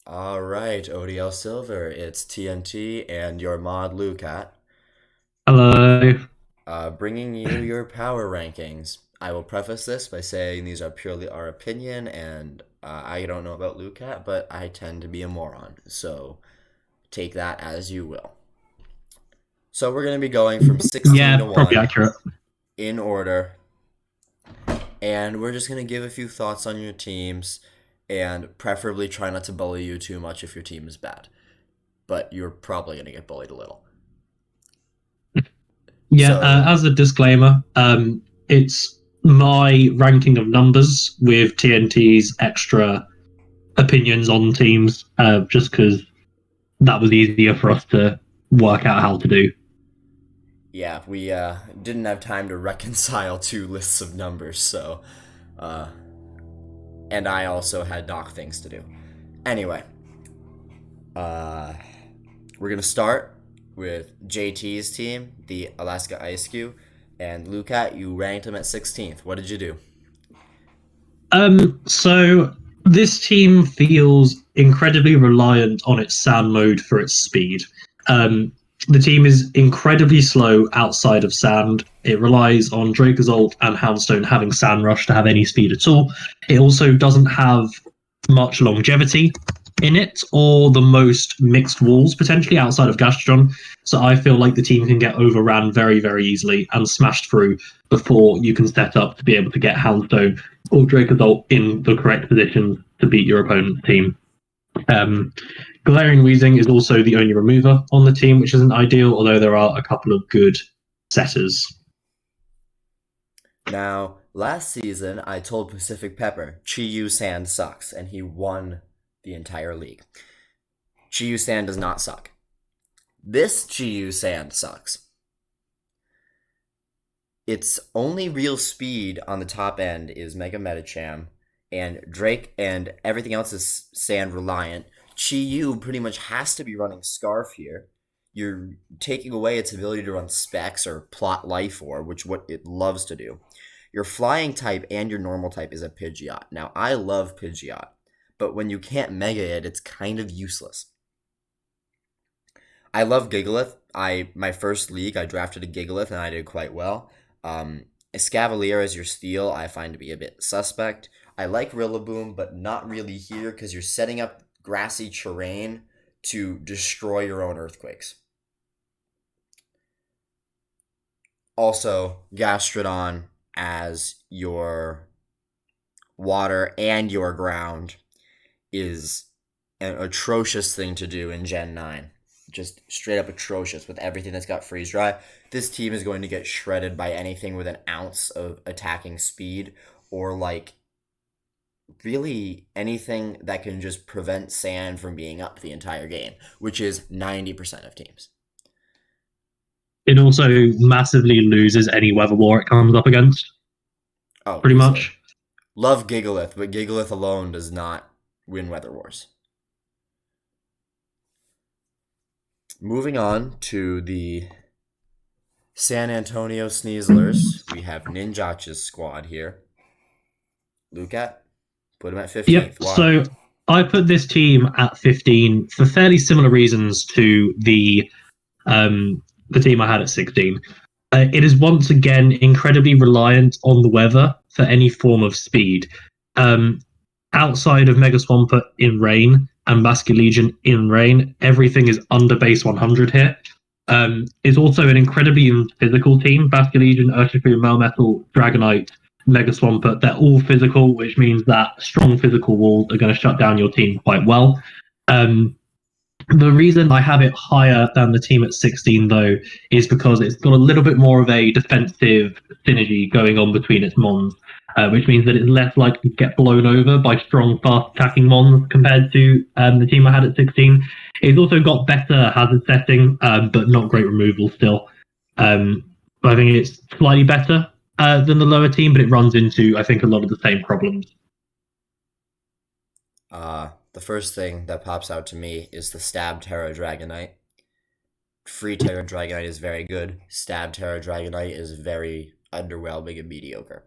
All right, ODL Silver, it's TNT and your mod Lukat, Hello. bringing you your power rankings. I will preface this by saying these are purely our opinion, and I don't know about Lukat, but I tend to be a moron, so take that as you will. So we're going to be going from 16 Yeah, to probably 1 accurate. in order, and we're just going to give a few thoughts on your teams, and preferably try not to bully you too much if your team is bad, but you're probably going to get bullied a little. Yeah, So as a disclaimer, it's my ranking of numbers with TNT's extra opinions on teams, just because that was easier for us to work out how to do. yeah, we didn't have time to reconcile two lists of numbers, so, uh, and I also had doc things to do. Anyway, uh, we're gonna start with JT's team, the Alaska Ice Cube, and Lukat, you ranked him at 16th. What did you do? So this team feels incredibly reliant on its sand mode for its speed. Um, the team is incredibly slow outside of sand. It relies on Dracozolt and Houndstone having Sand Rush to have any speed at all. It also doesn't have much longevity in it or the most mixed walls potentially outside of Gastron. So I feel like the team can get overran very, very easily and smashed through before you can set up to be able to get Houndstone or Dracozolt in the correct position to beat your opponent's team. Um, Glaring Wheezing is also the only remover on the team, which isn't ideal, although there are a couple of good setters. Now, last season, I told Pacific Pepper, Chi Sand sucks, and he won the entire league. Chi Sand does not suck. This Chi Sand sucks. Its only real speed on the top end is Mega Metacham, and Drake and everything else is sand reliant. Chi pretty much has to be running Scarf here. You're taking away its ability to run Specs or Plot Life Orb, which what it loves to do. Your flying type and your normal type is a Pidgeot. Now, I love Pidgeot, but when you can't Mega it, it's kind of useless. I love Gigalith. My first league, I drafted a Gigalith and I did quite well. Escavalier as your steal, I find to be a bit suspect. I like Rillaboom, but not really here because you're setting up grassy terrain to destroy your own earthquakes. Also, Gastrodon as your water and your ground is an atrocious thing to do in Gen 9. Just straight up atrocious with everything that's got freeze dry. This team is going to get shredded by anything with an ounce of attacking speed or like really anything that can just prevent sand from being up the entire game, which is 90% of teams. It also massively loses any weather war it comes up against, Oh, pretty easily. much. Love Gigalith, but Gigalith alone does not win Weather Wars. Moving on to the San Antonio Sneaslers, we have Ninjacha's squad here. Lukat, put him at Yep. 15th. Why? So I put this team at 15 for fairly similar reasons to the team I had at 16. It is once again incredibly reliant on the weather for any form of speed. Um, Outside of Mega Swampert in rain and Basket Legion in rain, everything is under base 100 here. It's also an incredibly physical team. Basket Legion, Urshifu, Melmetal, Dragonite, Mega Swampert, they're all physical, which means that strong physical walls are going to shut down your team quite well. Um, the reason I have it higher than the team at 16, though, is because it's got a little bit more of a defensive synergy going on between its mons, which means that it's less likely to get blown over by strong, fast attacking mons compared to the team I had at 16. It's also got better hazard setting, but not great removal still. Um, I think it's slightly better than the lower team, but it runs into, I think, a lot of the same problems. The first thing that pops out to me is the Stab Terra Dragonite. Free Terra Dragonite is very good. Stab Terra Dragonite is very underwhelming and mediocre.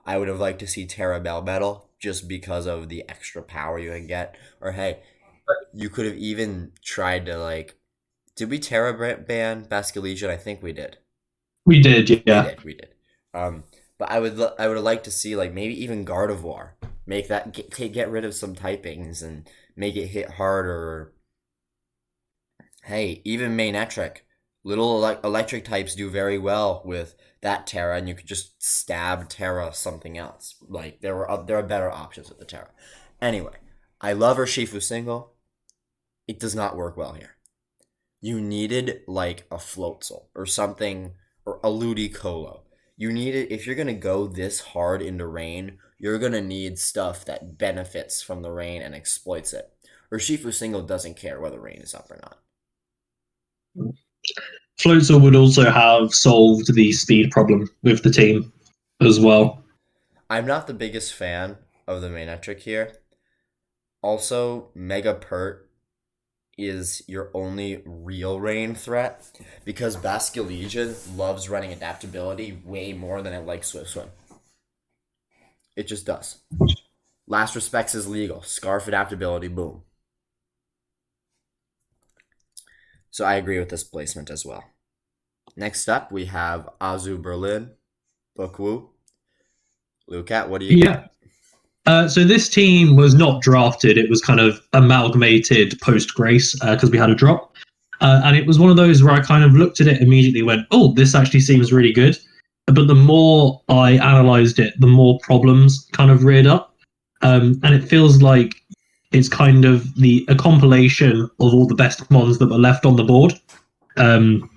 I would have liked to see Terra Bell Metal just because of the extra power you can get. Or hey, you could have even tried to like. Did we Terra ban Basket Legion? I think we did. We did, We yeah. did. We did. But I would like to see like maybe even Gardevoir make that get rid of some typings and make it hit harder. Hey, even Manectric, little electric types do very well with that Terra, and you could just stab Terra something else. Like there are better options with the Terra. Anyway, I love Urshifu single. It does not work well here. You needed like a Floatzel or something, or a Ludicolo. You needed, if you're gonna go this hard into rain, you're gonna need stuff that benefits from the rain and exploits it. Urshifu single doesn't care whether rain is up or not. Floatzel would also have solved the speed problem with the team as well. I'm not the biggest fan of the Manectric here. Also, Mega Pert is your only real rain threat because Basket Legion loves running adaptability way more than it likes Swift Swim. It just does. Last Respects is legal. Scarf adaptability, boom. So I agree with this placement as well. Next up, we have Azu Berlin, Bokwu. Lukat, what do you got? So this team was not drafted. It was kind of amalgamated post-Grace because we had a drop. And it was one of those where I kind of looked at it immediately, went, oh, this actually seems really good. But the more I analysed it, the more problems kind of reared up. And it feels like it's kind of a compilation of all the best mons that were left on the board. The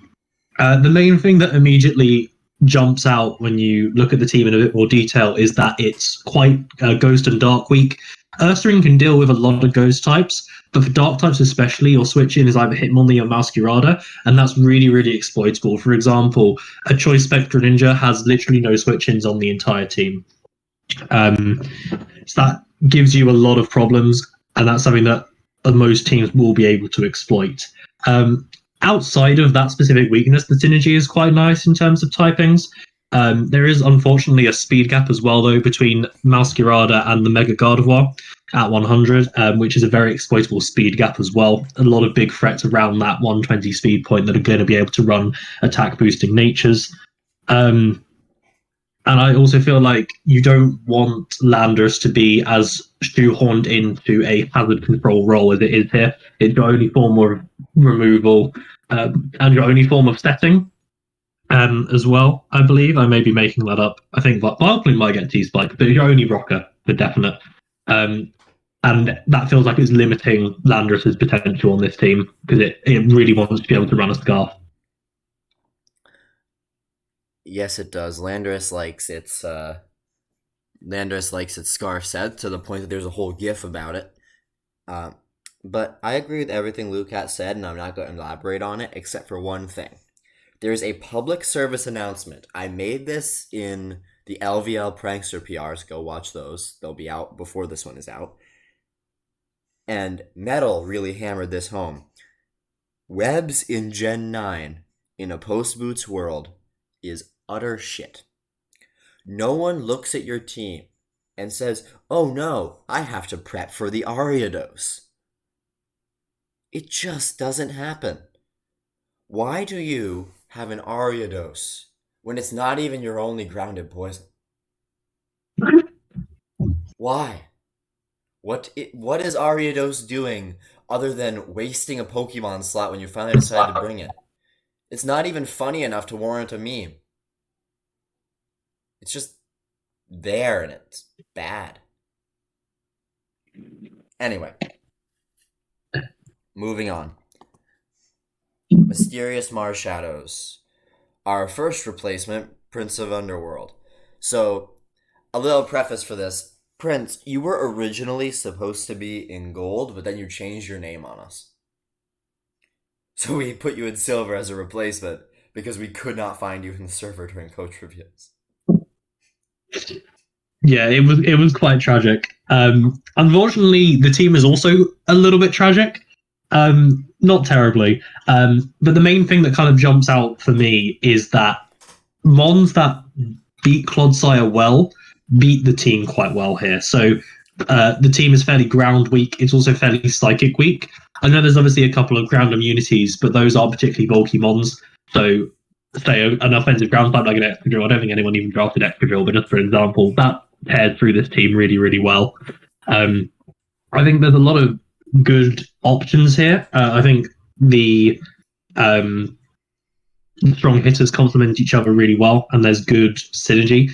main thing that immediately jumps out when you look at the team in a bit more detail is that it's quite Ghost and Dark weak. Ursaring can deal with a lot of Ghost types, but for Dark types especially, your switch-in is either Hitmonlee or Masquerada, and that's really, really exploitable. For example, a Choice Spectra Ninja has literally no switch-ins on the entire team. So that gives you a lot of problems, and that's something that most teams will be able to exploit. Outside of that specific weakness, the synergy is quite nice in terms of typings. There is unfortunately a speed gap as well, though, between Masquerada and the Mega Gardevoir at 100, which is a very exploitable speed gap as well. A lot of big threats around that 120 speed point that are going to be able to run attack boosting natures. And I also feel like you don't want Landorus to be as shoehorned into a hazard control role as it is here. It's your only form of removal and your only form of setting as well, I believe. I may be making that up. I think Vileplume might get T-Spike, but your only rocker for definite. And that feels like it's limiting Landorus's potential on this team because it really wants to be able to run a Scarf. Yes, it does. Landorus likes its Scarf set to the point that there's a whole GIF about it. But I agree with everything Lukat said, and I'm not going to elaborate on it, except for one thing. There's a public service announcement. I made this in the LVL Prankster PRs. Go watch those. They'll be out before this one is out. And Metal really hammered this home. Webs in Gen 9 in a post-boots world is utter shit. No one looks at your team and says, oh no, I have to prep for the Ariados. It just doesn't happen. Why do you have an Ariados when it's not even your only grounded poison? Why? What is Ariados doing other than wasting a Pokemon slot when you finally decide to bring it? It's not even funny enough to warrant a meme. It's just there and it's bad. Anyway. Moving on. Mysterious Marshadows. Our first replacement, Prince of Underworld. So, a little preface for this. Prince, you were originally supposed to be in gold, but then you changed your name on us. So we put you in silver as a replacement because we could not find you in the server during coach reviews. Yeah, it was quite tragic. Unfortunately, the team is also a little bit tragic. Not terribly. But the main thing that kind of jumps out for me is that Mons that beat Clodsire well beat the team quite well here. So The team is fairly ground weak. It's also fairly psychic weak. I know there's obviously a couple of ground immunities, but those aren't particularly bulky mons. So, say an offensive ground type like an Excadrill. I don't think anyone even drafted Excadrill, but just for example, that pairs through this team really, really well. I think there's a lot of good options here. I think the strong hitters complement each other really well, and there's good synergy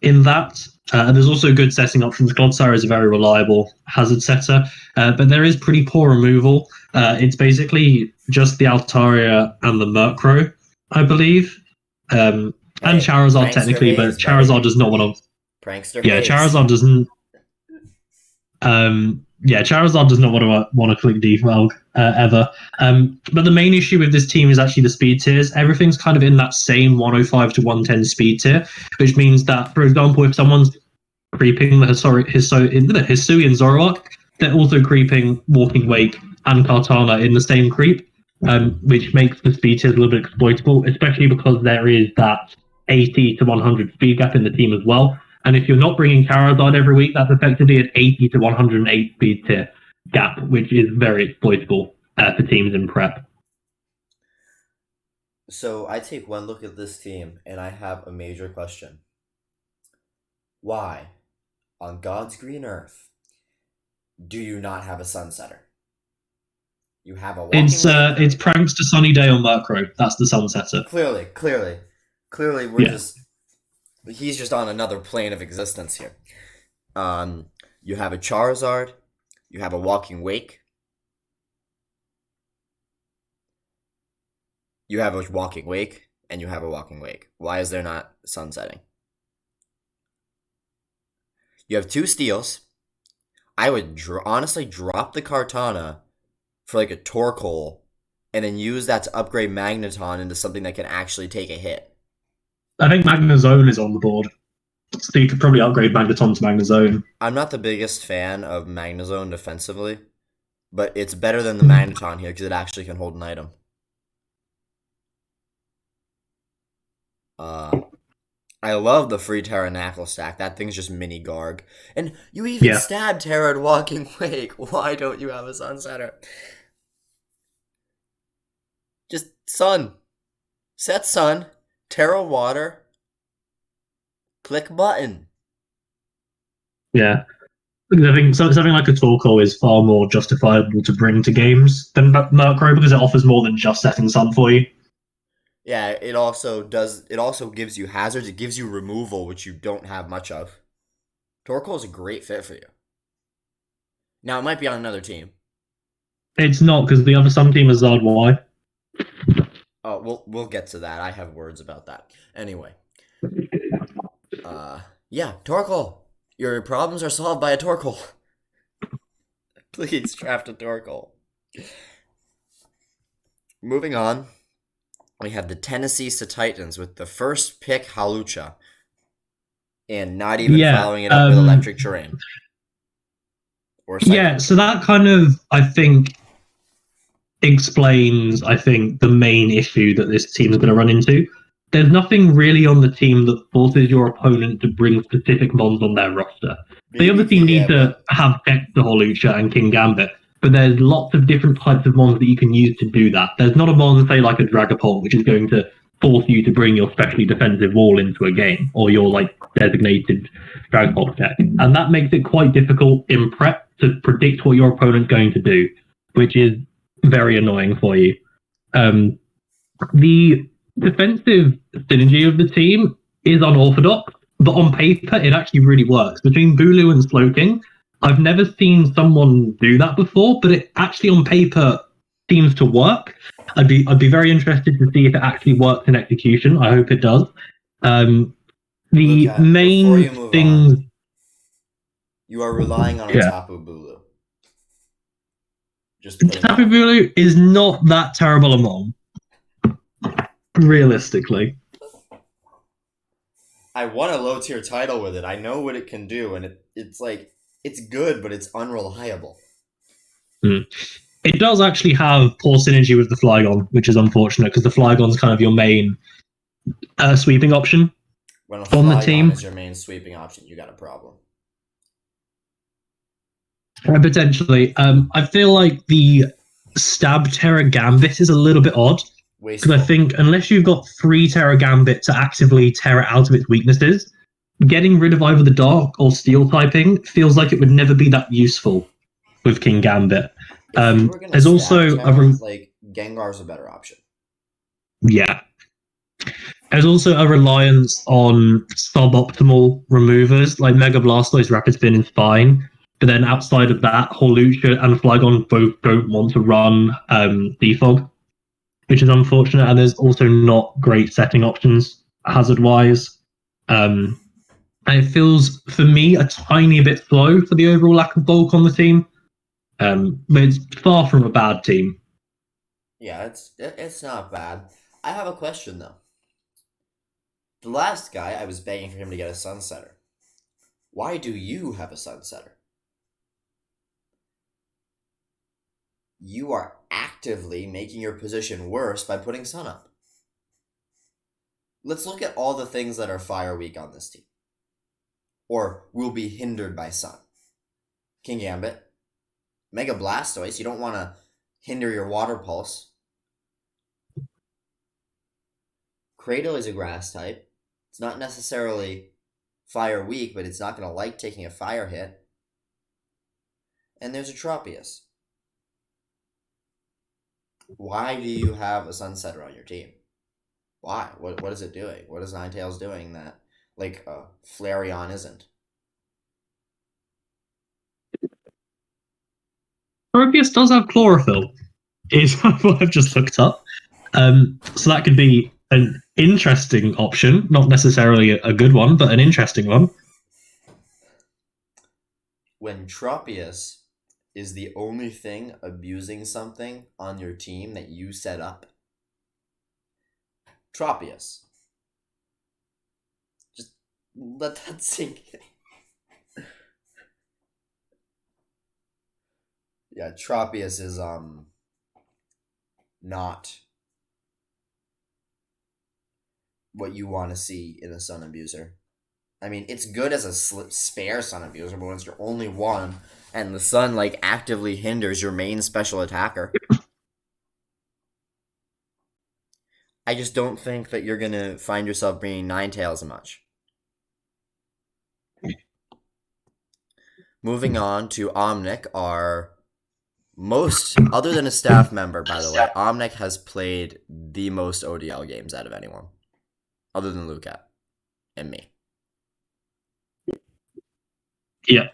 in that. And there's also good setting options. Glodsire is a very reliable hazard setter, but there is pretty poor removal. It's basically just the Altaria and the Murkrow, I believe. And Charizard technically, but Charizard does not want to. Prankster. Yeah, Charizard doesn't. Charizard does not want to click defog ever. But the main issue with this team is actually the speed tiers. Everything's kind of in that same 105 to 110 speed tier, which means that, for example, if someone's creeping the Hisuian Zoroark, they're also creeping Walking Wake and Kartana in the same creep, which makes the speed tiers a little bit exploitable, especially because there is that 80 to 100 speed gap in the team as well. And if you're not bringing Charizard every week, that's effectively an 80 to 108 speed tier gap, which is very exploitable for teams in prep. So I take one look at this team, and I have a major question. Why, on God's green earth, do you not have a Sunsetter? You have a It's Prankster Sunny Day on Murkrow. That's the Sunsetter. Clearly, we're just... He's just on another plane of existence here. You have a Charizard. You have a Walking Wake. You have a Walking Wake, and you have a Walking Wake. Why is there not sunsetting? You have 2 steals. I would honestly drop the Kartana for like a Torkoal, and then use that to upgrade Magneton into something that can actually take a hit. I think Magnezone is on the board, so you could probably upgrade Magneton to Magnezone. I'm not the biggest fan of Magnezone defensively, but it's better than the Magneton here because it actually can hold an item. I love the free Pterodactyl stack. That thing's just mini Garg. And you even stabbed Terra Walking Wake. Why don't you have a Sunsetter? Just Sun. Set Sun. Terra Water. Click button. Yeah. Because I think something like a Torkoal is far more justifiable to bring to games than Murkrow because it offers more than just setting Sun for you. Yeah, it also gives you hazards. It gives you removal, which you don't have much of. Torkoal is a great fit for you. Now, it might be on another team. It's not, because the some team is Zard Y. Oh, we'll get to that. I have words about that. Anyway. Torkoal. Your problems are solved by a Torkoal. Please draft a Torkoal. Moving on. We have the Tennessee Cetitans with the first pick Hawlucha. And not even following it up with electric terrain. So that kind of, I think, explains, the main issue that this team is going to run into. There's nothing really on the team that forces your opponent to bring specific mons on their roster. The other team need to have Dexter Hawlucha and King Gambit, but there's lots of different types of mons that you can use to do that. There's not a mon, say, like a Dragapult, which is going to force you to bring your specially defensive wall into a game, or your designated Dragapult deck. And that makes it quite difficult in prep to predict what your opponent's going to do, which is very annoying for you. The defensive synergy of the team is unorthodox, but on paper it actually really works. Between Bulu and Slowking, I've never seen someone do that before, but it actually on paper seems to work. I'd be very interested to see if it actually works in execution. I hope it does. The Lukat, main things... You are relying on a Tapu Bulu. Tapu Bulu is not that terrible a mon. Realistically. I won a low tier title with it. I know what it can do, and it's good, but it's unreliable. It does actually have poor synergy with the Flygon, which is unfortunate because the Flygon's kind of your main sweeping option when on the team. Is your main sweeping option, you got a problem. Potentially. I feel like the Stab Terra Gambit is a little bit odd. Because I Wasteful. think unless you've got 3 Terra Gambit to actively tear it out of its weaknesses, getting rid of either the Dark or Steel typing feels like it would never be that useful with King Gambit. If you were gonna There's stab also Terra, like Gengar's a better option. yeah. There's also a reliance on suboptimal removers like Mega Blastoise, Rapid Spin, and Spine. But then outside of that, Hawlucha and Flygon both don't want to run Defog, which is unfortunate. And there's also not great setting options hazard wise. And it feels, for me, a tiny bit slow for the overall lack of bulk on the team. But it's far from a bad team. Yeah, it's not bad. I have a question though. The last guy, I was begging for him to get a Sunsetter. Why do you have a Sunsetter? You are actively making your position worse by putting Sun up. Let's look at all the things that are fire weak on this team. Or will be hindered by Sun. King Gambit. Mega Blastoise, you don't want to hinder your Water Pulse. Cradily is a grass type. It's not necessarily fire weak, but it's not going to like taking a fire hit. And there's a Tropius. Why do you have a Sunsetter on your team? Why? What is it doing? What is Ninetales doing that, like, Flareon isn't? Tropius does have chlorophyll, is what I've just looked up. So that could be an interesting option, not necessarily a good one, but an interesting one. When Tropius is the only thing abusing something on your team that you set up, Tropius. Just let that sink in. Yeah, Tropius is not what you want to see in a Sun Abuser. I mean, it's good as a spare Sun Abuser, but when it's your only one, and the Sun, like, actively hinders your main special attacker, I just don't think that you're gonna find yourself bringing Ninetales much. Moving on to Omnic, our most, other than a staff member, by the way, Omnic has played the most ODL games out of anyone, other than Lukat and me. Yeah.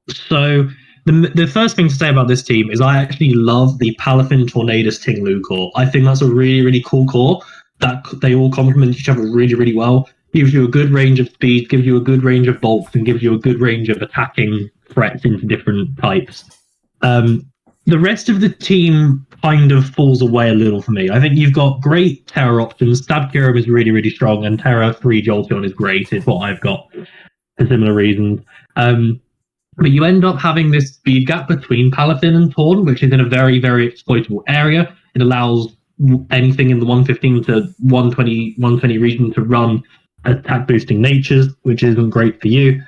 So the first thing to say about this team is I actually love the Palafin Tornadus Ting-Lu core. I think that's a really, really cool core that they all complement each other really, really well. Gives you a good range of speed, gives you a good range of bulks, and gives you a good range of attacking threats into different types. The rest of the team kind of falls away a little for me. I think you've got great Terra options. Stab Kyurem is really, really strong, and Terra 3 Jolteon is great, is what I've got for similar reasons. But you end up having this speed gap between Palafin and Torn, which is in a very, very exploitable area. It allows anything in the 115 to 120 region to run attack boosting natures, which isn't great for you.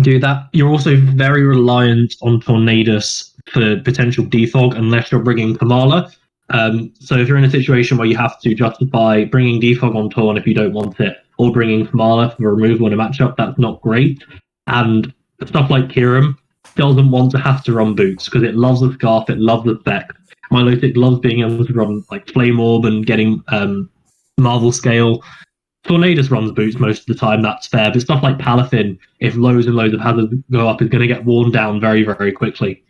Do that. You're also very reliant on Tornadus for potential defog unless you're bringing Kamala. So if you're in a situation where you have to justify bringing defog on Torn if you don't want it, or bringing Kamala for removal in a matchup, that's not great. And stuff like Kyurem doesn't want to have to run boots because it loves the scarf, it loves the spec. Milotic loves being able to run like Flame Orb and getting Marvel Scale. Tornadus runs boots most of the time, that's fair. But stuff like Palafin, if loads and loads of hazards go up, is going to get worn down very, very quickly.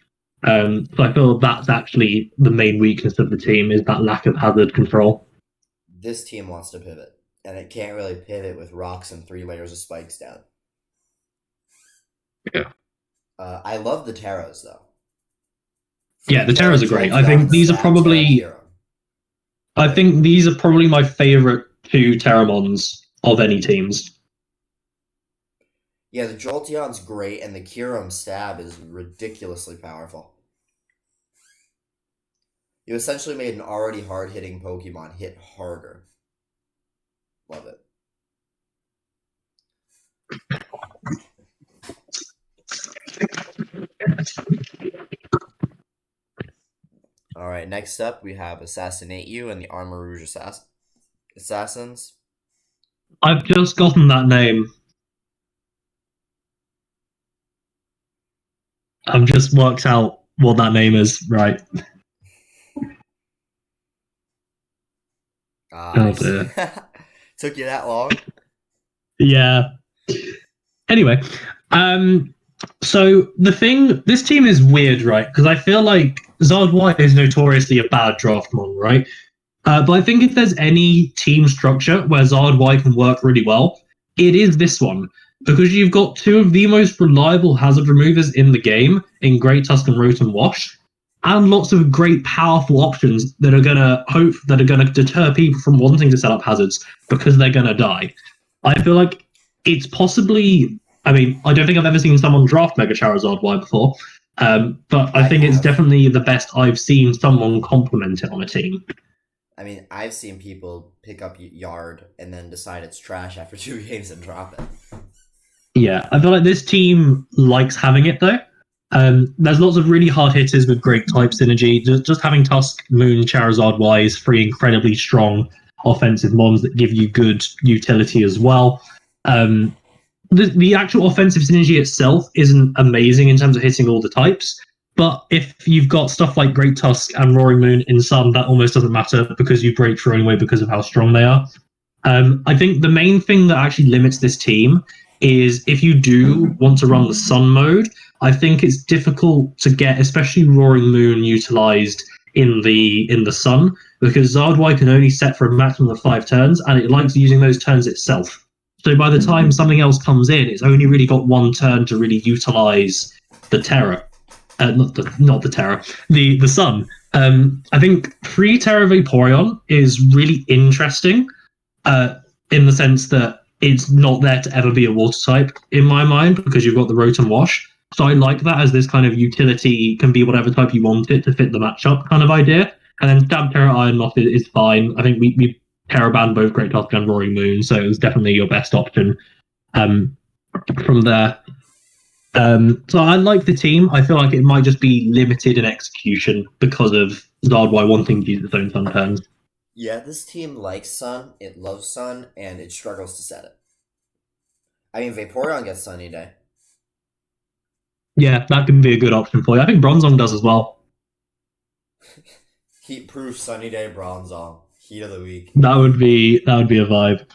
So I feel that's actually the main weakness of the team is that lack of hazard control. This team wants to pivot, and it can't really pivot with rocks and 3 layers of spikes down. Yeah. I love the Terras, though. Yeah, the Terras are great. I think these are probably... I think these are probably my favorite 2 Terramons of any teams. Yeah, the Jolteon's great, and the Kyurem stab is ridiculously powerful. You essentially made an already hard-hitting Pokemon hit harder. Love it. right, next up we have Assassinate You and the Armarogue Assassins. I've just gotten that name. I've just worked out what that name is, right? Oh dear. Took you that long? Yeah. Anyway, so this team is weird, right? Because I feel like Zard White is notoriously a bad draft model, right? But I think if there's any team structure where Zard White can work really well, it is this one. Because you've got two of the most reliable hazard removers in the game in Great Tusk and Rotom Wash, and lots of great powerful options that are gonna deter people from wanting to set up hazards because they're gonna die. I feel like it's possibly. I mean, I don't think I've ever seen someone draft Mega Charizard Y before, but I think it's definitely the best I've seen someone complement it on a team. I mean, I've seen people pick up Yard and then decide it's trash after 2 games and drop it. Yeah, I feel like this team likes having it though. There's lots of really hard hitters with great type synergy. Just having Tusk, Moon, Charizard Y is 3 incredibly strong offensive mons that give you good utility as well. The actual offensive synergy itself isn't amazing in terms of hitting all the types, but if you've got stuff like Great Tusk and Roaring Moon in some, that almost doesn't matter because you break through anyway because of how strong they are. I think the main thing that actually limits this team is if you do want to run the Sun mode, I think it's difficult to get, especially Roaring Moon utilized in the Sun, because Zardwai can only set for a maximum of 5 turns, and it likes using those turns itself. So by the time something else comes in, it's only really got 1 turn to really utilize the Terra. Not the Terra, the Sun. I think free Terra Vaporeon is really interesting in the sense that it's not there to ever be a water type in my mind because you've got the Rotom Wash. So I like that as this kind of utility can be whatever type you want it to fit the matchup kind of idea. And then Stab Terra Iron Moth is fine. I think we Terra banned both Great Tusk and Roaring Moon, so it was definitely your best option from there. So I like the team. I feel like it might just be limited in execution because of Zardwai wanting to use its own Sun turns. Yeah, this team likes Sun, it loves Sun, and it struggles to set it. I mean, Vaporeon gets Sunny Day. Yeah, that can be a good option for you. I think Bronzong does as well. Heat-proof Sunny Day Bronzong. Heat of the week. That would be a vibe.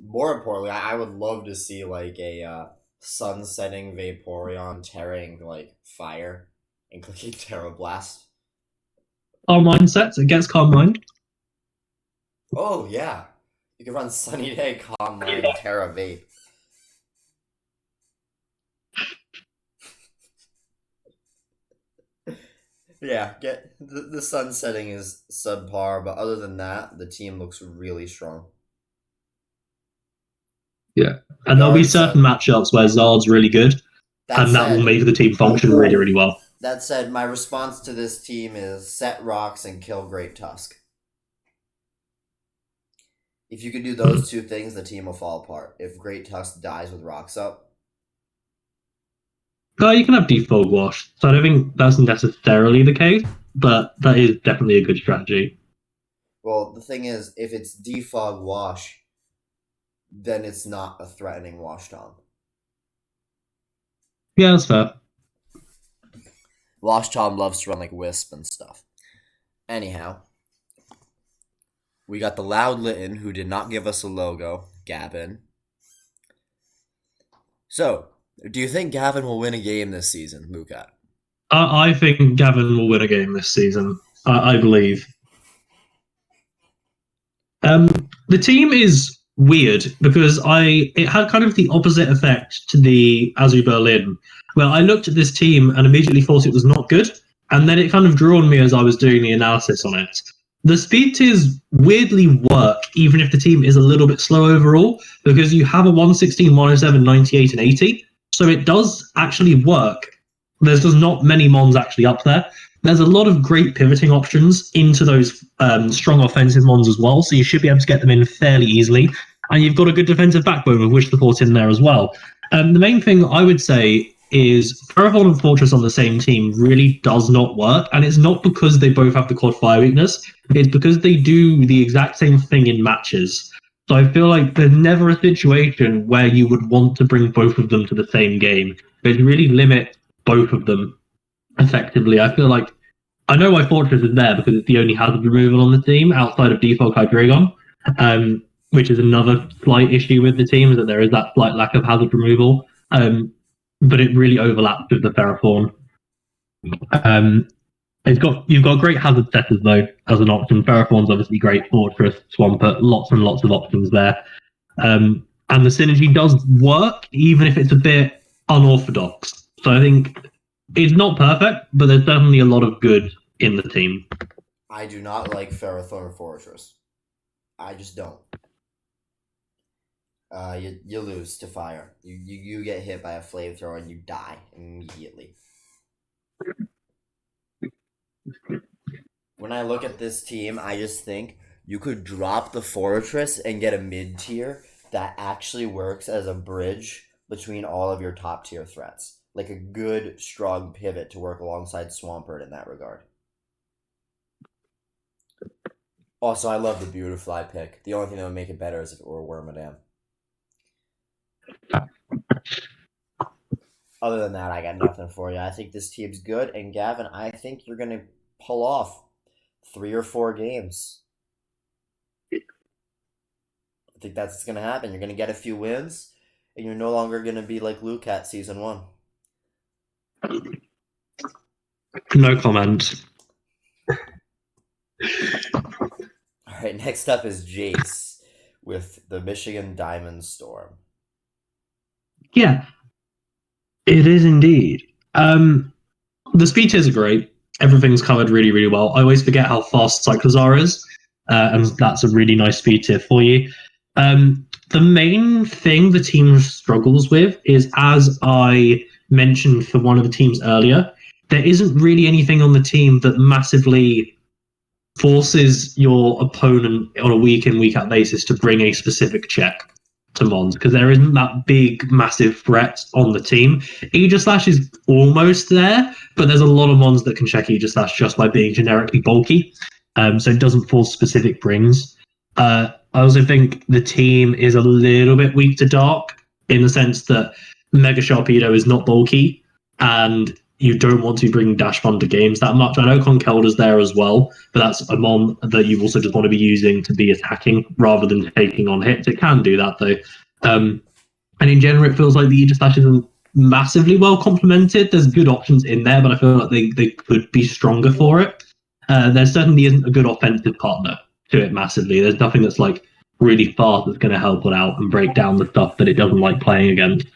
More importantly, I would love to see like a sun-setting Vaporeon tearing like fire and clicking Terra Blast. Calm Mind sets against Calm Mind. Oh yeah, you can run Sunny Day, Calm Mind, Terra Vape. Yeah, get the sun setting is subpar, but other than that, the team looks really strong. Yeah, and there'll be certain matchups where Zard's really good, and that will make the team function really, really well. That said, my response to this team is set rocks and kill Great Tusk. If you can do those 2 things, the team will fall apart. If Great Tusk dies with rocks up. You can have Defog Wash, so I don't think that's necessarily the case, but that is definitely a good strategy. Well, the thing is, if it's Defog Wash, then it's not a threatening Wash Tom. Yeah, that's fair. Wash Tom loves to run like Wisp and stuff. Anyhow, we got the Loud Litten, who did not give us a logo, Gavin. So, do you think Gavin will win a game this season, Lukat? I think Gavin will win a game this season. I believe. The team is weird because it had kind of the opposite effect to the Azu Berlin, where I looked at this team and immediately thought it was not good, and then it kind of grew on me as I was doing the analysis on it. The speed tiers weirdly work, even if the team is a little bit slow overall, because you have a 116, 107, 98, and 80. So it does actually work. There's just not many mons actually up there. There's a lot of great pivoting options into those strong offensive mons as well, so you should be able to get them in fairly easily. And you've got a good defensive backbone with wish support in there as well. The main thing I would say is Ferrothorn and Fortress on the same team really does not work, and it's not because they both have the quad fire weakness, it's because they do the exact same thing in matches. So I feel like there's never a situation where you would want to bring both of them to the same game. It really limit both of them effectively. I feel like I know why Fortress is there because it's the only hazard removal on the team outside of Default Hydreigon, which is another slight issue with the team, is that there is that slight lack of hazard removal. But it really overlaps with the Ferrothorn. You've got great hazard setters though as an option. Ferrothorn's obviously great. Fortress, Swampert, lots and lots of options there. And the synergy does work, even if it's a bit unorthodox. So I think it's not perfect, but there's definitely a lot of good in the team. I do not like Ferrothorn Fortress. I just don't. You lose to fire. You get hit by a flamethrower and you die immediately. When I look at this team, I just think you could drop the Fortress and get a mid-tier that actually works as a bridge between all of your top-tier threats. Like a good, strong pivot to work alongside Swampert in that regard. Also, I love the Beautifly pick. The only thing that would make it better is if it were Wormadam. Other than that, I got nothing for you. I think this team's good, and Gavin, I think you're going to pull off 3 or 4 games. I think that's what's going to happen. You're going to get a few wins, and you're no longer going to be like Lukat Season 1. No comment. Alright, next up is Jace with the Michigan Diamond Storm. Yeah, it is indeed. The speed tiers are great. Everything's covered really, really well. I always forget how fast Cyclozar is, and that's a really nice speed tier for you. The main thing the team struggles with is, as I mentioned for one of the teams earlier, there isn't really anything on the team that massively forces your opponent on a week in, week out basis to bring a specific check to Mons, because there isn't that big, massive threat on the team. Aegislash is almost there, but there's a lot of Mons that can check Aegislash just by being generically bulky, so it doesn't force specific brings. I also think the team is a little bit weak to Dark, in the sense that Mega Sharpedo is not bulky, and you don't want to bring Dash Fun to games that much. I know Conkelder's there as well, but that's a Mon that you also just want to be using to be attacking rather than taking on hits. It can do that though. And in general, it feels like the Aegislash isn't massively well complemented. There's good options in there, but I feel like they could be stronger for it. There certainly isn't a good offensive partner to it massively. There's nothing that's like really fast that's going to help it out and break down the stuff that it doesn't like playing against.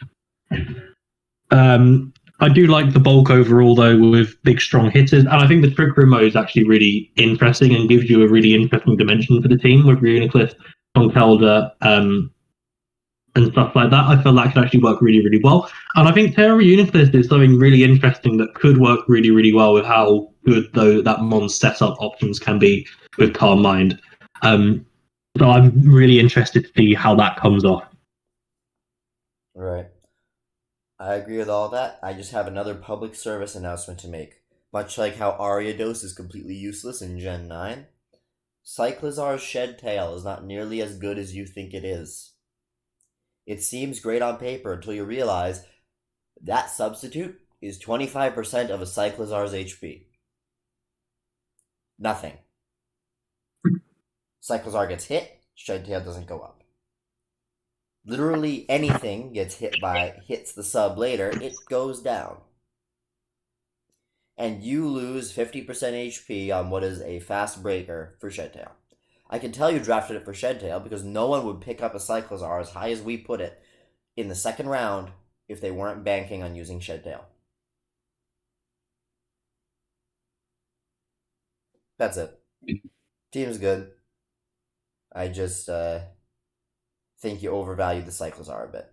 I do like the bulk overall, though, with big, strong hitters. And I think the Trick Room mode is actually really interesting and gives you a really interesting dimension for the team with Unicliffe, Conkelder, and stuff like that. I feel that could actually work really, really well. And I think Terra Unicliffe is something really interesting that could work really, really well with how good, though, that Mon setup options can be with Calm Mind. So I'm really interested to see how that comes off. Right. I agree with all that. I just have another public service announcement to make. Much like how Ariados is completely useless in Gen 9, Cyclozar's Shed Tail is not nearly as good as you think it is. It seems great on paper until you realize that substitute is 25% of a Cyclozar's HP. Nothing. Cyclozar gets hit, Shed Tail doesn't go up. Literally anything hits the sub later, it goes down. And you lose 50% HP on what is a fast breaker for Shedtail. I can tell you drafted it for Shedtail because no one would pick up a Cyclozar as high as we put it in the second round if they weren't banking on using Shedtail. That's it. Team's good. I just think you overvalued the Cyclozar a bit.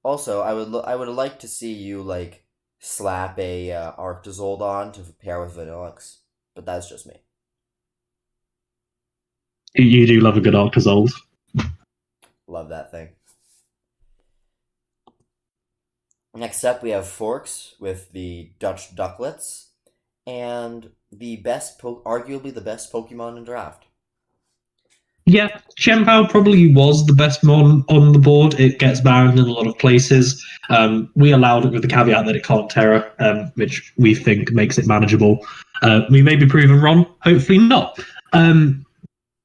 Also, I would like to see you like slap a Arctozold on to pair with Vanillix, but that's just me. You do love a good Arctozold. Love that thing. Next up, we have Forks with the Dutch Ducklets, and arguably the best Pokemon in draft. Yeah, Shenpao probably was the best mon on the board. It gets banned in a lot of places. We allowed it with the caveat that it can't Terra, which we think makes it manageable. We may be proven wrong, hopefully not.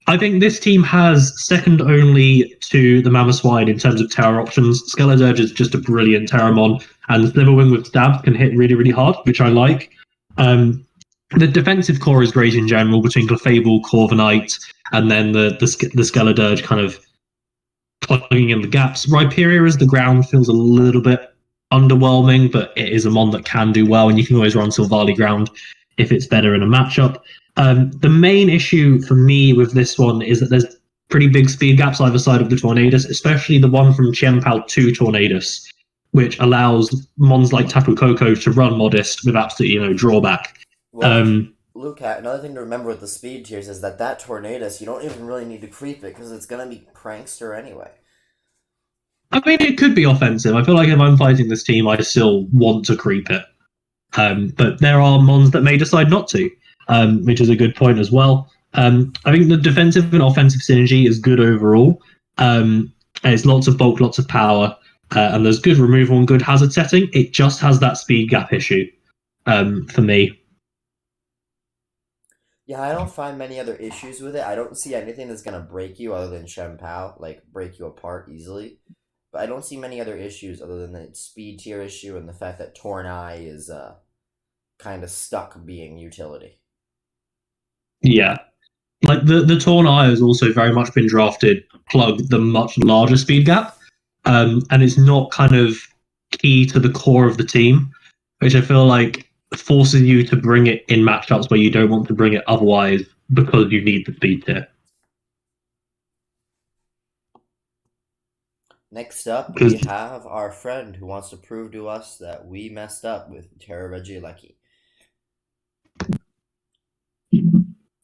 I think this team has second only to the Mamoswine in terms of Terra options. Skeledirge is just a brilliant Terramon, and Slitherwing with Stab can hit really, really hard, which I like. The defensive core is great in general between Clefable, Corviknight, and then the Skeledirge kind of plugging in the gaps. Rhyperior as the ground feels a little bit underwhelming, but it is a mon that can do well, and you can always run Silvally ground if it's better in a matchup. The main issue for me with this one is that there's pretty big speed gaps either side of the Tornadus, especially the one from Chien-Pao to Tornadus, which allows mons like Tapu Koko to run modest with absolutely no drawback. Well, Lukat, another thing to remember with the speed tiers is that Tornadus, you don't even really need to creep it because it's going to be Prankster anyway. I mean, it could be offensive. I feel like if I'm fighting this team, I still want to creep it. But there are mons that may decide not to, which is a good point as well. I think the defensive and offensive synergy is good overall. It's lots of bulk, lots of power, and there's good removal and good hazard setting. It just has that speed gap issue for me. Yeah, I don't find many other issues with it. I don't see anything that's going to break you other than Shenpao, like break you apart easily. But I don't see many other issues other than the speed tier issue and the fact that Tornai is kind of stuck being utility. Yeah. Like the Tornai has also very much been drafted plug the much larger speed gap. And it's not kind of key to the core of the team, which I feel like forces you to bring it in matchups where you don't want to bring it otherwise because you need the speed tier. Next up, we have our friend who wants to prove to us that we messed up with Terra Regieleki.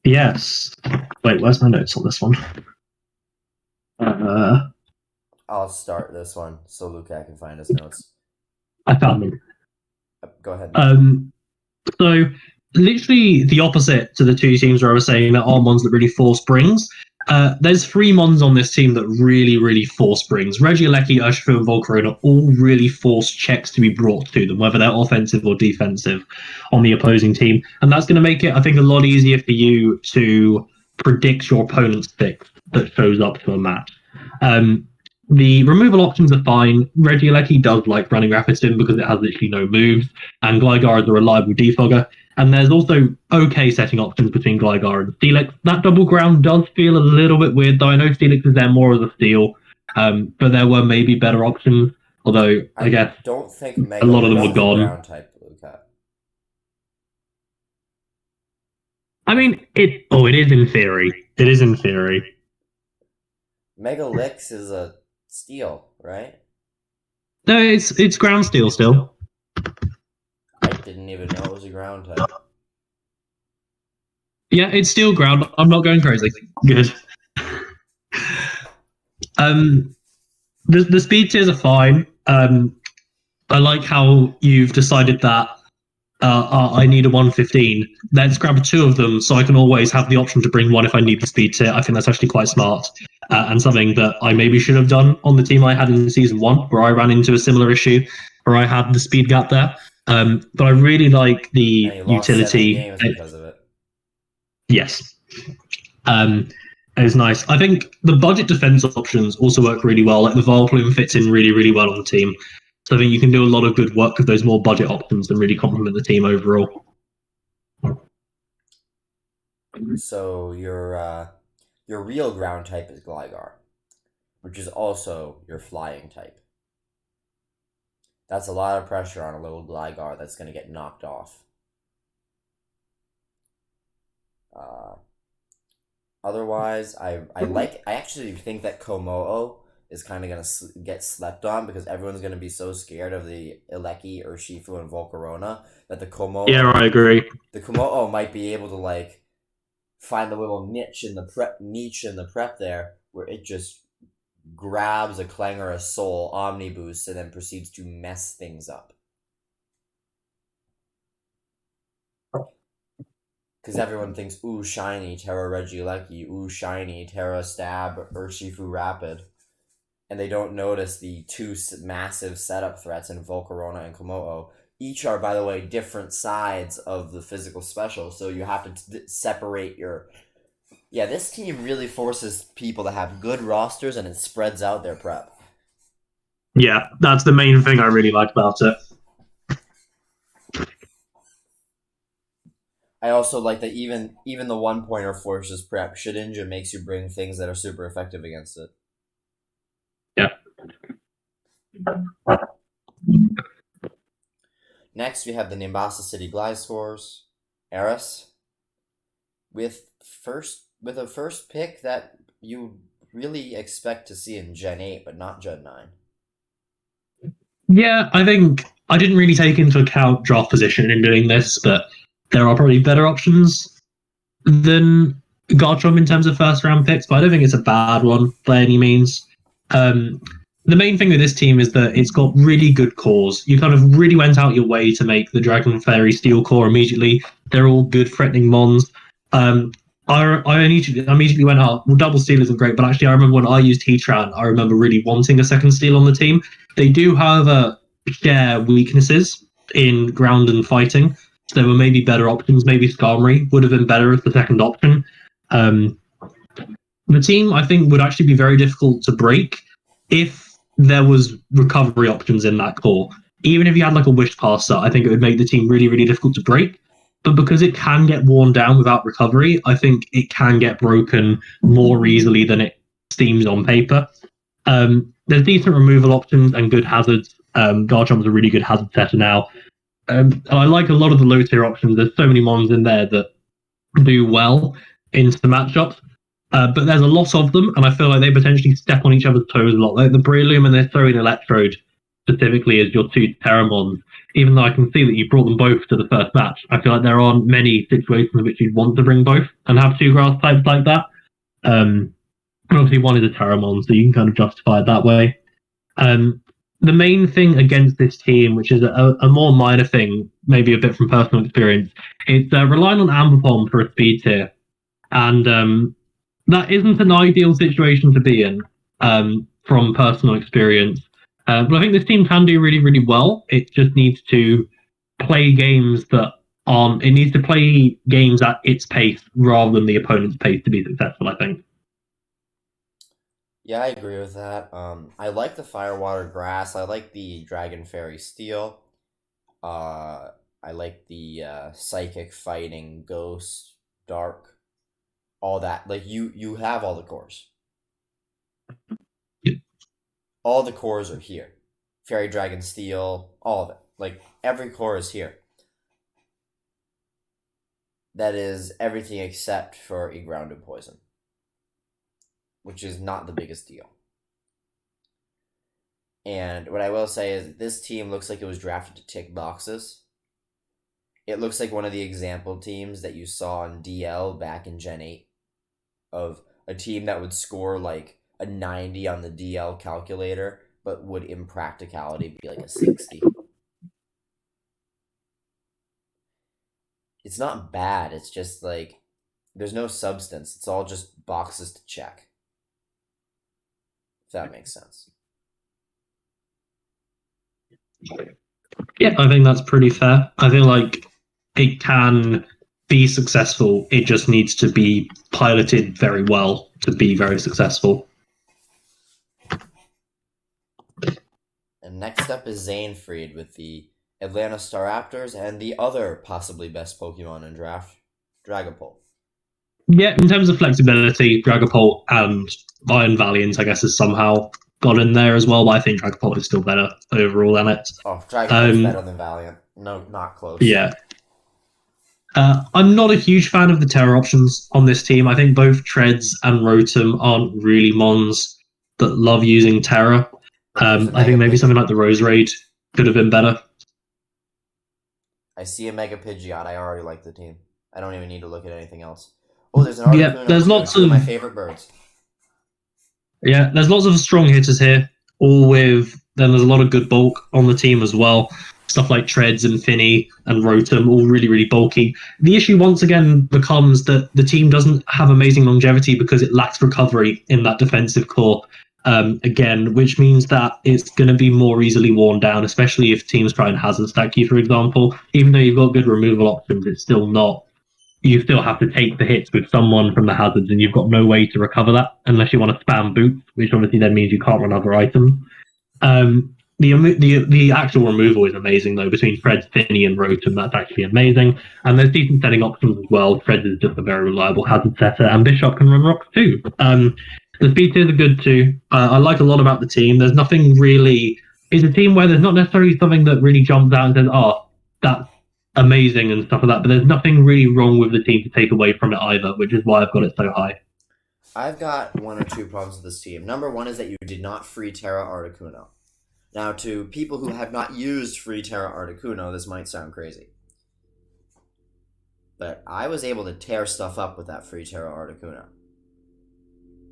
Yes. Wait, where's my notes on this one? I'll start this one so Lukat can find his notes. I found them. Go ahead. So literally the opposite to the two teams where I was saying that are mons that really force brings. There's three mons on this team that really, really force brings. Regieleki, Urshifu, and Volcarona all really force checks to be brought to them, whether they're offensive or defensive on the opposing team. And that's going to make it, I think, a lot easier for you to predict your opponent's pick that shows up to a match. The removal options are fine. Regieleki does like running Rapid Spin because it has literally no moves, and Gligar is a reliable defogger. And there's also okay setting options between Gligar and Steelix. That double ground does feel a little bit weird, though. I know Steelix is there more as a steal, but there were maybe better options. Although I guess don't think a lot of them were gone. Ground type Lukat. I mean, it is in theory. It is in theory. Megalix is a steel, right? No, it's ground steel still. I didn't even know it was a ground type. Yeah, it's steel ground. I'm not going crazy. Good. The speed tiers are fine. I like how you've decided that I need a 115. Let's grab two of them so I can always have the option to bring one if I need the speed tier. I think that's actually quite smart and something that I maybe should have done on the team I had in season 1, where I ran into a similar issue where I had the speed gap there. But I really like the utility. Games because of it. Yes. It was nice. I think the budget defense options also work really well. Like the Vileplume fits in really, really well on the team. So I think you can do a lot of good work with those more budget options and really complement the team overall. So your real ground type is Gligar, which is also your flying type. That's a lot of pressure on a little Gligar that's going to get knocked off. Otherwise, I actually think that Komodo is kind of going to get slept on because everyone's going to be so scared of the Eleki, Urshifu, and Volcarona that the Komodo... Yeah, I agree. The Komodo might be able to, like, find the little niche in the prep there where it just grabs a Clanger, a Soul, Omniboost, and then proceeds to mess things up. Because everyone thinks, ooh, shiny, Terra Regieleki, ooh, shiny, Terra Stab, Urshifu Rapid. And they don't notice the two massive setup threats in Volcarona and Komodo. Each are, by the way, different sides of the physical special, so you have to separate your... Yeah, this team really forces people to have good rosters, and it spreads out their prep. Yeah, that's the main thing I really like about it. I also like that even the one-pointer forces prep. Shedinja makes you bring things that are super effective against it. Yeah. Next, we have the Nimbasa City Gliscors, Eris, with a first pick that you really expect to see in Gen 8, but not Gen 9. Yeah, I think I didn't really take into account draft position in doing this, but there are probably better options than Garchomp in terms of first round picks, but I don't think it's a bad one by any means. The main thing with this team is that it's got really good cores. You kind of really went out your way to make the Dragon Fairy Steel core immediately. They're all good threatening mons. I immediately went out. Well, double steel isn't great, but actually, I remember when I used Heatran, I remember really wanting a second steel on the team. They do, however, share weaknesses in ground and fighting. So there were maybe better options. Maybe Skarmory would have been better as the second option. The team, I think, would actually be very difficult to break if there was recovery options in that core. Even if you had like a wish passer, I think it would make the team really, really difficult to break. But because it can get worn down without recovery, I think it can get broken more easily than it seems on paper. There's decent removal options and good hazards. Garchomp's a really good hazard setter now. And I like a lot of the low tier options. There's so many mons in there that do well into the matchups. But there's a lot of them, and I feel like they potentially step on each other's toes a lot. Like the Breloom and the Throwing Electrode specifically as your two Terramons, even though I can see that you brought them both to the first match, I feel like there aren't many situations in which you'd want to bring both and have two grass types like that. And obviously one is a Terramon, so you can kind of justify it that way. The main thing against this team, which is a more minor thing, maybe a bit from personal experience, it's relying on Amber Bomb for a speed tier. And that isn't an ideal situation to be in from personal experience. But I think this team can do really, really well. It just needs to play games that aren't. It needs to play games at its pace rather than the opponent's pace to be successful, I think. Yeah, I agree with that. I like the Firewater Grass. I like the Dragon Fairy Steel. I like the Psychic Fighting Ghost Dark. All that. Like you have all the cores. All the cores are here. Fairy Dragon Steel, all of it. Like every core is here. That is everything except for a Grounded Poison, which is not the biggest deal. And what I will say is this team looks like it was drafted to tick boxes. It looks like one of the example teams that you saw in DL back in Gen 8 of a team that would score like a 90 on the DL calculator, but would in practicality be like a 60. It's not bad, it's just like there's no substance. It's all just boxes to check. If that makes sense. Yeah, I think that's pretty fair. I feel like it can be successful. It just needs to be piloted very well to be very successful. And next up is Zanefried with the Atlanta Staraptors and the other possibly best Pokemon in draft, Dragapult. Yeah, in terms of flexibility, Dragapult and Iron Valiant, I guess, has somehow got in there as well, but I think Dragapult is still better overall than it. Oh, Dragapult's better than Valiant. No, not close. Yeah. I'm not a huge fan of the Terra options on this team. I think both Treads and Rotom aren't really mons that love using Terra. I think maybe something like the Rose Raid could have been better. I see a Mega Pidgeot. I already like the team. I don't even need to look at anything else. Oh, there's an Articuno. Yeah, there's lots of my favorite birds. Yeah, there's lots of strong hitters here, all with then there's a lot of good bulk on the team as well. Stuff like Treads and Finney and Rotom, all really, really bulky. The issue once again becomes that the team doesn't have amazing longevity because it lacks recovery in that defensive core. Again, which means that it's going to be more easily worn down, especially if teams try and hazard stack you, for example. Even though you've got good removal options, it's still not. You still have to take the hits with someone from the hazards, and you've got no way to recover that unless you want to spam boots, which obviously then means you can't run other items. The actual removal is amazing though between Fred's, Finney, and Rotom. That's actually amazing, and there's decent setting options as well. Fred is just a very reliable hazard setter, and Bishop can run rocks too. The speed tiers are good too. I like a lot about the team. There's nothing really. It's a team where there's not necessarily something that really jumps out and says, "Oh, that's amazing" and stuff like that. But there's nothing really wrong with the team to take away from it either, which is why I've got it so high. I've got one or two problems with this team. Number one is that you did not free Terra Articuno. Now, to people who have not used free Terra Articuno, this might sound crazy. But I was able to tear stuff up with that free Terra Articuno.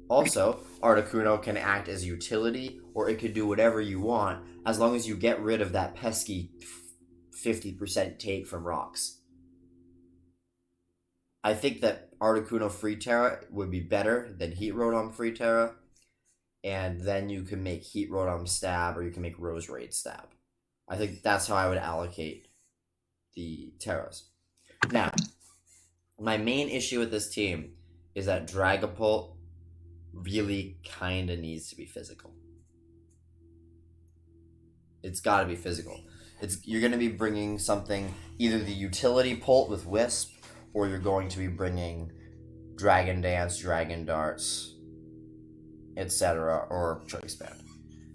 Also, Articuno can act as utility, or it could do whatever you want, as long as you get rid of that pesky 50% take from rocks. I think that Articuno free Terra would be better than Heat Rotom free Terra, and then you can make Heat Rotom stab, or you can make Rose Raid stab. I think that's how I would allocate the Terras. Now, my main issue with this team is that Dragapult really kind of needs to be physical. It's got to be physical. You're going to be bringing something, either the utility Pult with Wisp, or you're going to be bringing Dragon Dance, Dragon Darts, etc., or Choice Band.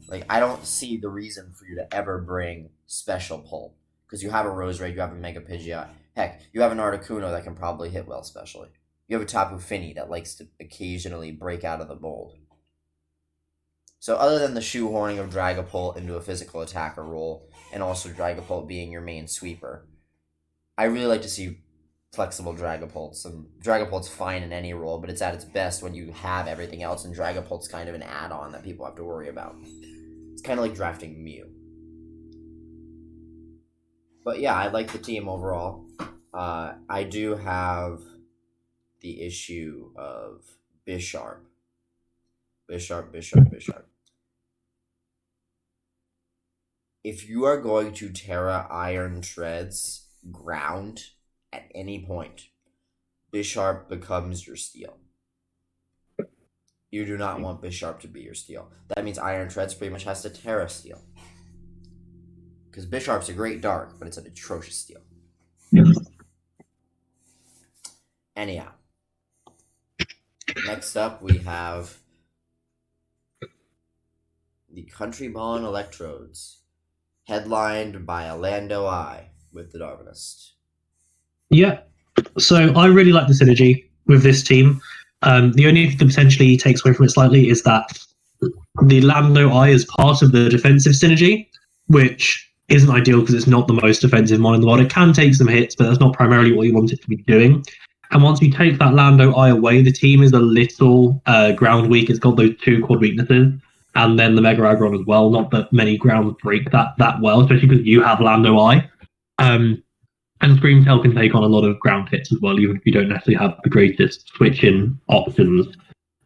Like, I don't see the reason for you to ever bring Special Pult, because you have a Rose Raid, you have a Mega Pidgeot. Heck, you have an Articuno that can probably hit well, specially. You have a Tapu Fini that likes to occasionally break out of the mold. So other than the shoehorning of Dragapult into a physical attacker role, and also Dragapult being your main sweeper, I really like to see flexible Dragapults. And Dragapult's fine in any role, but it's at its best when you have everything else, and Dragapult's kind of an add-on that people have to worry about. It's kind of like drafting Mew. But yeah, I like the team overall. I do have the issue of Bisharp. If you are going to Terra Iron Treads ground at any point, Bisharp becomes your steal. You do not want Bisharp to be your steal. That means Iron Treads pretty much has to Terra steal. Because Bisharp's a great dark, but it's an atrocious steal. Anyhow. Next up, we have the Country-Ballin Electrodes, headlined by Orlando I with the Darwinist. Yeah, so I really like the synergy with this team. The only thing that potentially takes away from it slightly is that the Lando I is part of the defensive synergy, which isn't ideal because it's not the most defensive mon in the world. It can take some hits, but that's not primarily what you want it to be doing. And once you take that Lando I away, the team is a little ground weak. It's got those two quad weaknesses, and then the Mega Aggron as well. Not that many grounds break that well, especially because you have Lando I. And Screamtail can take on a lot of ground hits as well, even if you don't necessarily have the greatest switch-in options.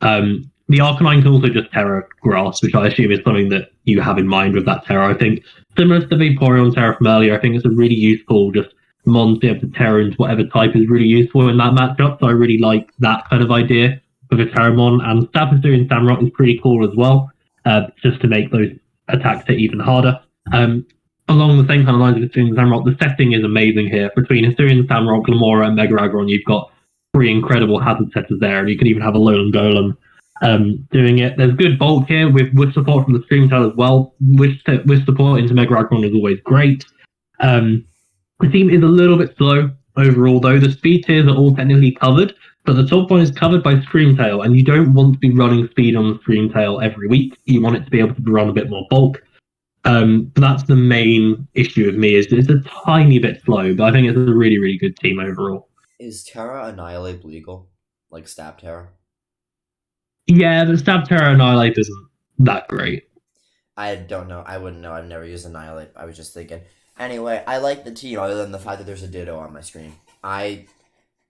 The Arcanine can also just Terra Grass, which I assume is something that you have in mind with that Terra. I think, similar to the Vaporeon Terra from earlier, I think it's a really useful just mon to be able to Terra into whatever type is really useful in that matchup. So I really like that kind of idea of a Terramon. And Stapusu and Samrock is pretty cool as well, just to make those attacks hit even harder. Along the same kind of lines of Hisuian and Samrock, the setting is amazing here. Between Hisuian, Samrock, Lamora, and Mega Aggron, you've got three incredible hazard setters there, and you can even have a Alolan Golem doing it. There's good bulk here with support from the Screamtail as well. With support into Mega Aggron is always great. The team is a little bit slow overall, though. The speed tiers are all technically covered, but the top one is covered by Screamtail, and you don't want to be running speed on the Screamtail every week. You want it to be able to run a bit more bulk. But that's the main issue with me, is it's a tiny bit slow, but I think it's a really, really good team overall. Is Terra Annihilate legal? Like Stab Terra? Yeah, the Stab Terror Annihilate isn't that great. I don't know. I wouldn't know. I've never used Annihilate. I was just thinking. Anyway, I like the team other than the fact that there's a Ditto on my screen. I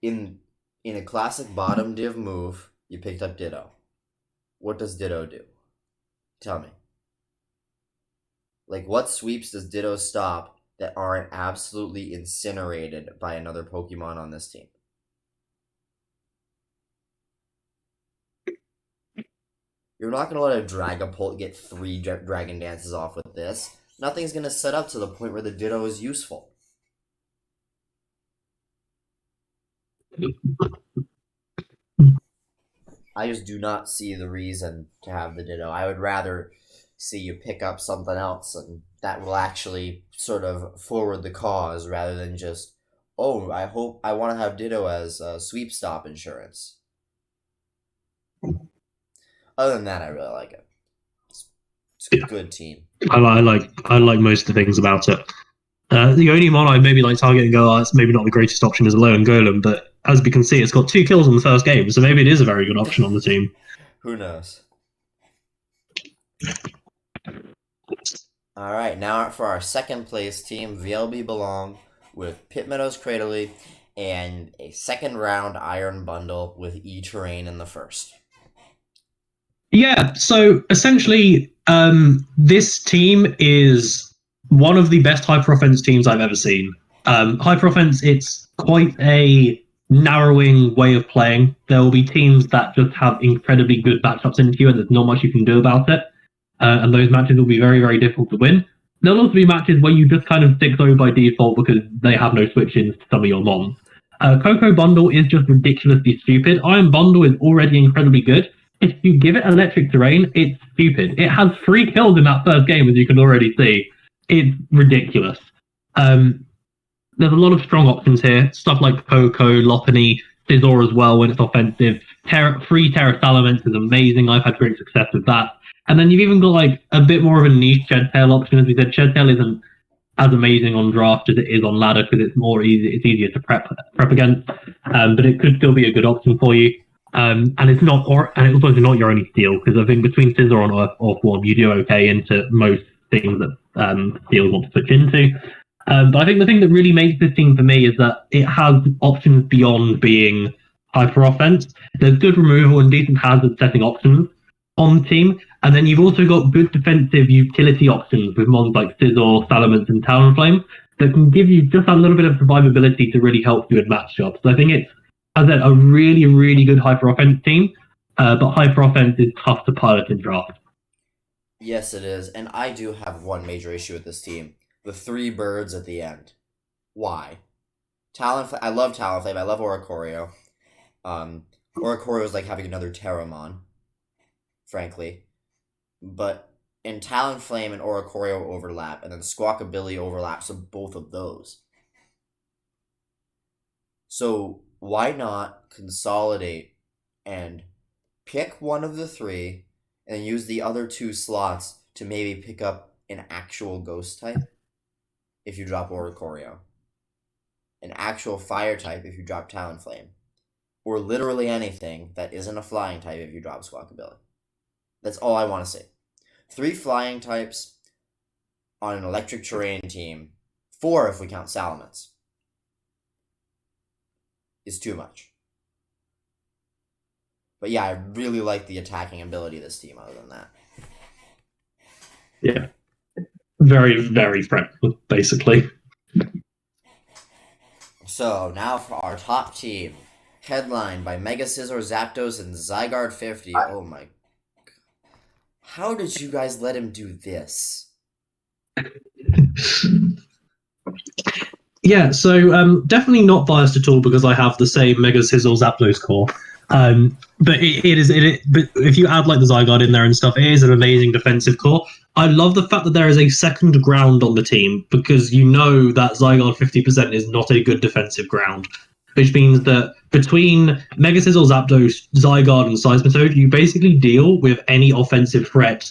in in a classic bottom div move, you picked up Ditto. What does Ditto do? Tell me. Like, what sweeps does Ditto stop that aren't absolutely incinerated by another Pokemon on this team? You're not going to let a Dragapult get 3 Dragon Dances off with this. Nothing's going to set up to the point where the Ditto is useful. I just do not see the reason to have the Ditto. I would rather see you pick up something else and that will actually sort of forward the cause rather than just, oh, I want to have Ditto as sweep stop insurance. Other than that, I really like it. It's a good team. I like most of the things about it. The only one I maybe like target and go, it's maybe not the greatest option is Alolan Golem, but as we can see, it's got 2 kills in the first game, so maybe it is a very good option on the team. Who knows? All right, now for our second place team, VLB Belong with Pitt, Meadows, Cradily, and a second round Iron Bundle with E-Terrain in the first. Yeah, so essentially, this team is one of the best hyper offense teams I've ever seen. Hyper offense, it's quite a narrowing way of playing. There will be teams that just have incredibly good matchups into you, and there's not much you can do about it. And those matches will be very, very difficult to win. There'll also be matches where you just kind of stick through by default because they have no switch-ins to some of your mons. Coco Bundle is just ridiculously stupid. Iron Bundle is already incredibly good. If you give it electric terrain, it's stupid. It has 3 kills in that first game, as you can already see. It's ridiculous. There's a lot of strong options here. Stuff like Coco, Lopunny, Scizor as well when it's offensive. Free Terra Salamence is amazing. I've had great success with that. And then you've even got like a bit more of a niche Shed Tail option. As we said, Shed Tail isn't as amazing on draft as it is on ladder because it's easier to prep against. But it could still be a good option for you. And it's also not your only steal because I think between Scizor and Earth Form you do okay into most things that steals want to switch into. But I think the thing that really makes this team for me is that it has options beyond being hyper offense. There's good removal and decent hazard setting options on the team, and then you've also got good defensive utility options with mons like Scizor, Salamence, and Talonflame that can give you just a little bit of survivability to really help you in matchups. So I think it's, as I said, a really, really good hyper offense team, but hyper offense is tough to pilot in draft. Yes, it is, and I do have one major issue with this team. The 3 birds at the end. Why? Talonflame. I love Talonflame. I love Oricorio. Oricorio is like having another Terramon, frankly. But in Talonflame and Oricorio overlap, and then Squawkabilly overlaps of both of those. So why not consolidate and pick one of the 3 and use the other 2 slots to maybe pick up an actual ghost type if you drop Oricorio, an actual fire type if you drop Talonflame, or literally anything that isn't a flying type if you drop Squawkabilly. That's all I want to see. 3 flying types on an electric terrain team, 4 if we count Salamence, is too much. But yeah, I really like the attacking ability of this team other than that. Yeah. Very, very friendly, basically. So, now for our top team. Headlined by Mega Scizor, Zapdos, and Zygarde 50. Oh my god. How did you guys let him do this? Yeah, so definitely not biased at all because I have the same Mega Scizor Zapdos core. But but if you add like the Zygarde in there and stuff, it is an amazing defensive core. I love the fact that there is a second ground on the team because you know that Zygarde 50% is not a good defensive ground, which means that between Mega Scizor, Zapdos, Zygarde, and Seismitoad, you basically deal with any offensive threat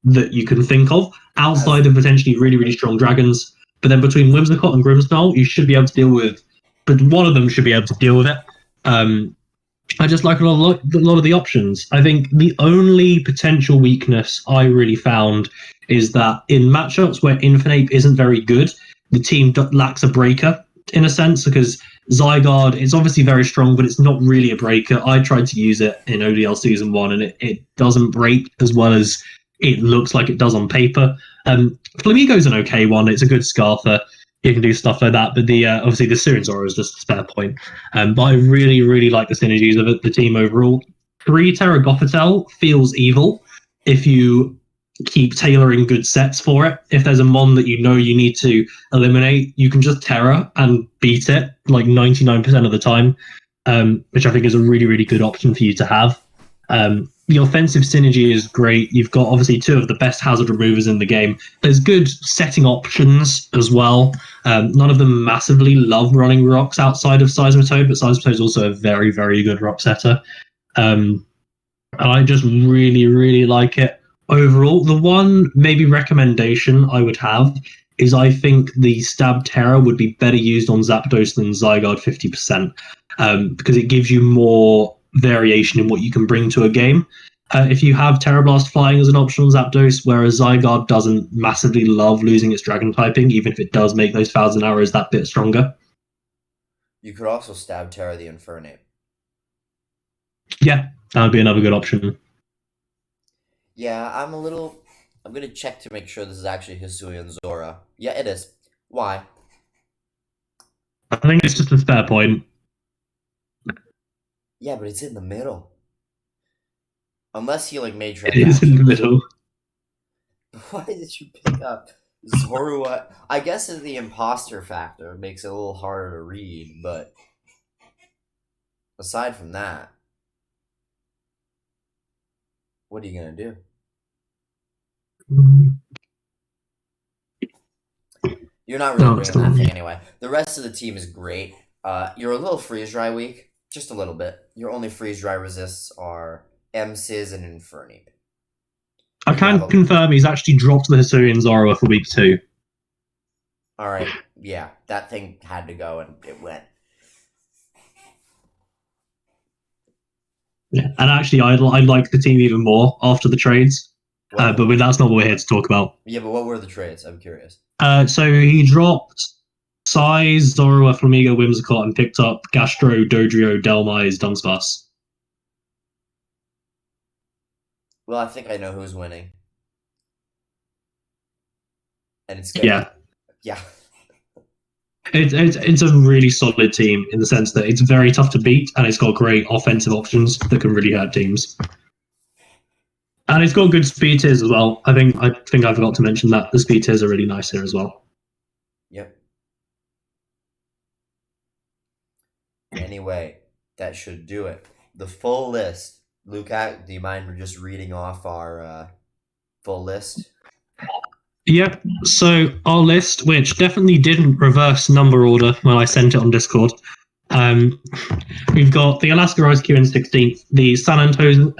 that you can think of outside of potentially really, really strong dragons. But then between Whimsicott and Grimmsnarl, you should be able to deal with, but one of them should be able to deal with it. I just like a lot of the options. I think the only potential weakness I really found is that in matchups where Infernape isn't very good, the team lacks a breaker in a sense because Zygarde is obviously very strong, but it's not really a breaker. I tried to use it in ODL Season 1 and it doesn't break as well as it looks like it does on paper. Flamigo's an okay one. It's a good Scarfer. You can do stuff like that, but the obviously the Syrian Zoro is just a spare point. But I really, really like the synergies of it, the team overall. 3 Terra Gothitelle feels evil if you keep tailoring good sets for it. If there's a mon that you know you need to eliminate, you can just Terra and beat it like 99% of the time, which I think is a really, really good option for you to have. The offensive synergy is great. You've got obviously 2 of the best hazard removers in the game. There's good setting options as well. None of them massively love running rocks outside of Seismitoad, but Seismitoad is also a very, very good rock setter. And I just really, really like it. Overall, the one maybe recommendation I would have is I think the Stab Terror would be better used on Zapdos than Zygarde 50%, because it gives you more variation in what you can bring to a game. If you have Terra Blast flying as an option on Zapdos, whereas Zygarde doesn't massively love losing its dragon typing, even if it does make those Thousand Arrows that bit stronger. You could also Stab Terra the Infernape. Yeah, that would be another good option. Yeah, I'm going to check to make sure this is actually Hisuian Zora. Yeah, it is. Why? I think it's just a spare point. Yeah, but it's in the middle. Unless he made transactions. It is in the middle. Why did you pick up Zorua? I guess it's the imposter factor makes it a little harder to read, but aside from that, what are you gonna do? You're not really bringing that thing anyway. The rest of the team is great. You're a little freeze dry weak, just a little bit. Your only freeze dry resists are Msiz and Infernape. I can confirm he's actually dropped the Hisuian Zoroark for week 2. Alright, yeah, that thing had to go and it went. Yeah, and actually I like the team even more after the trades. But that's not what we're here to talk about. Yeah, but what were the trades? I'm curious. So he dropped Size, Zoroark, Flamigo, Whimsicott, and picked up Gastro, Dodrio, Delmise, Dunsparce. Well, I think I know who's winning. And it's good. Yeah. Yeah. It's a really solid team in the sense that it's very tough to beat and it's got great offensive options that can really hurt teams. And it's got good speed tiers as well. I think I forgot to mention that the speed tiers are really nice here as well. Yep. Anyway, that should do it. The full list. Lukat, do you mind just reading off our full list? Yep. So our list, which definitely didn't reverse number order when I sent it on Discord. We've got the Alaska Ice Q in 16th, the San Antonio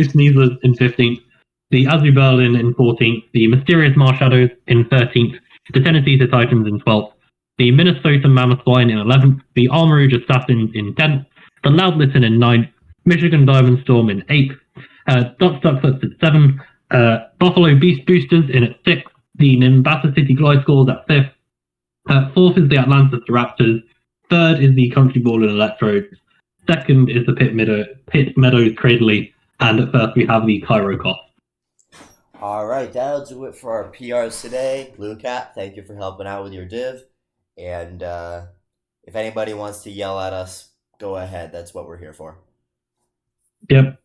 Sneaslers in 15th, the Azu Berlin in 14th, the Mysterious Marshadows in 13th, the Tennessee Cetitans in 12th, the Minnesota Mamoswine in 11th, the Armarogue Assassins in 10th, the Loudlitten in 9th, Michigan Diamond Storm in 8th, Duckfoots at 7th, Buffalo Beast Boosters in at 6th, the Nimbasa City Gliscors at 5th, 4th is the Atlanta Raptors, 3rd is the Country-Ballin Electrodes, 2nd is the Pitt Meadows Cradily, and at 1st we have the Cairo Cough. Alright, that'll do it for our PRs today. Lukat, thank you for helping out with your div. And if anybody wants to yell at us, go ahead. That's what we're here for. Yep.